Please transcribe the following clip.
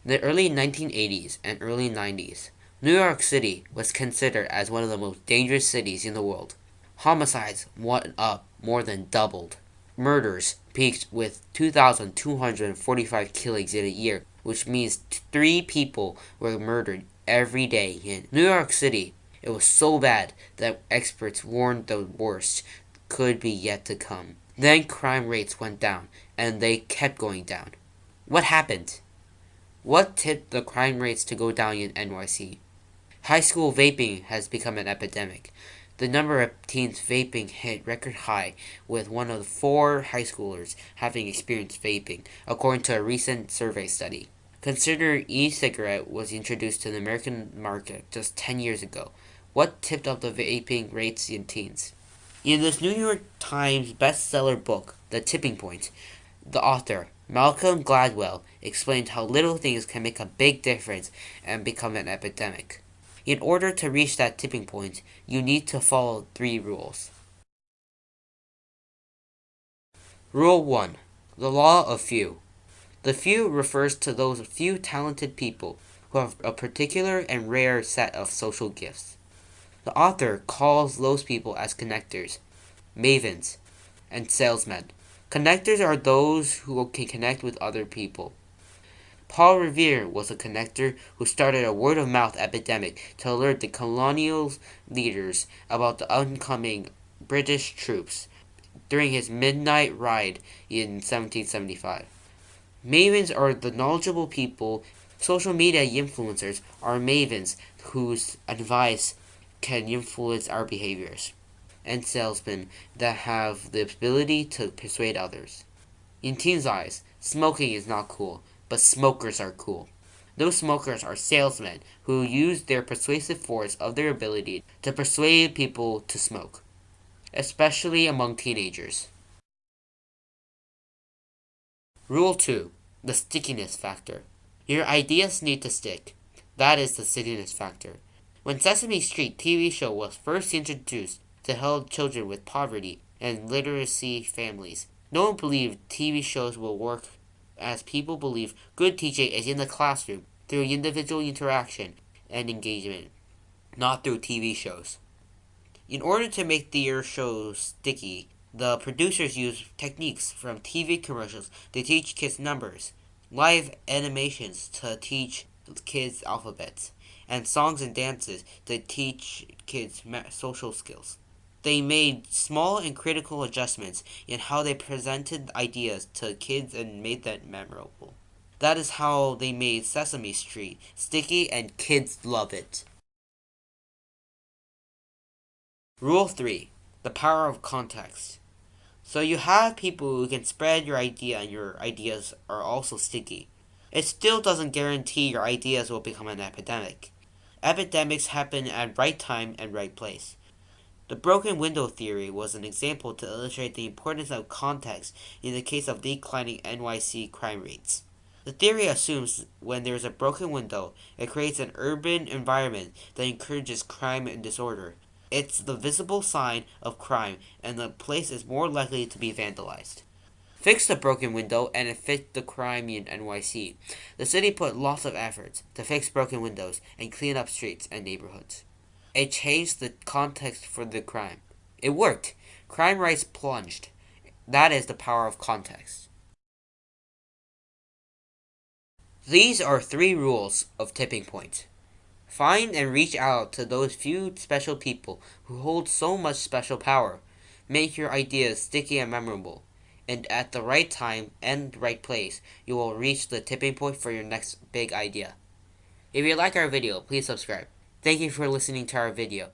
In the early 1980s and early 90s, New York City was considered as one of the most dangerous cities in the world. Homicides went up more than doubled. Murders peaked with 2,245 killings in a year, which means 3 people were murdered every day in New York City. It was so bad that experts warned the worst could be yet to come. Then crime rates went down, and they kept going down. What happened? What tipped the crime rates to go down in NYC? High school vaping has become an epidemic. The number of teens vaping hit record high, with one of 4 high schoolers having experienced vaping, according to a recent survey study. Consider e-cigarette was introduced to the American market just 10 years ago. What tipped up the vaping rates in teens? In this New York Times bestseller book, The Tipping Point, the author, Malcolm Gladwell, explained how little things can make a big difference and become an epidemic. In order to reach that tipping point, you need to follow 3 rules. Rule 1. The Law of Few. The few refers to those few talented people who have a particular and rare set of social gifts. The author calls those people as connectors, mavens, and salesmen. Connectors are those who can connect with other people. Paul Revere was a connector who started a word-of-mouth epidemic to alert the colonial leaders about the oncoming British troops during his midnight ride in 1775. Mavens are the knowledgeable people. Social media influencers are mavens whose advice can influence our behaviors, and salesmen that have the ability to persuade others. In teens' eyes, smoking is not cool, but smokers are cool. Those smokers are salesmen who use their persuasive force of their ability to persuade people to smoke, especially among teenagers. Rule 2. The stickiness factor. Your ideas need to stick. That is the stickiness factor. When Sesame Street TV show was first introduced to help children with poverty and literacy families, no one believed TV shows will work, as people believe good teaching is in the classroom through individual interaction and engagement, not through TV shows. In order to make their shows sticky, the producers use techniques from TV commercials to teach kids numbers, live animations to teach kids alphabets, and songs and dances to teach kids social skills. They made small and critical adjustments in how they presented ideas to kids and made them memorable. That is how they made Sesame Street sticky and kids love it. Rule 3. The power of context. So you have people who can spread your idea and your ideas are also sticky. It still doesn't guarantee your ideas will become an epidemic. Epidemics happen at right time and right place. The broken window theory was an example to illustrate the importance of context in the case of declining NYC crime rates. The theory assumes when there is a broken window, it creates an urban environment that encourages crime and disorder. It's the visible sign of crime, and the place is more likely to be vandalized. Fix the broken window and it fixed the crime in NYC. The city put lots of efforts to fix broken windows and clean up streets and neighborhoods. It changed the context for the crime. It worked. Crime rates plunged. That is the power of context. These are 3 rules of tipping point. Find and reach out to those few special people who hold so much special power. Make your ideas sticky and memorable. And at the right time and right place, you will reach the tipping point for your next big idea. If you like our video, please subscribe. Thank you for listening to our video.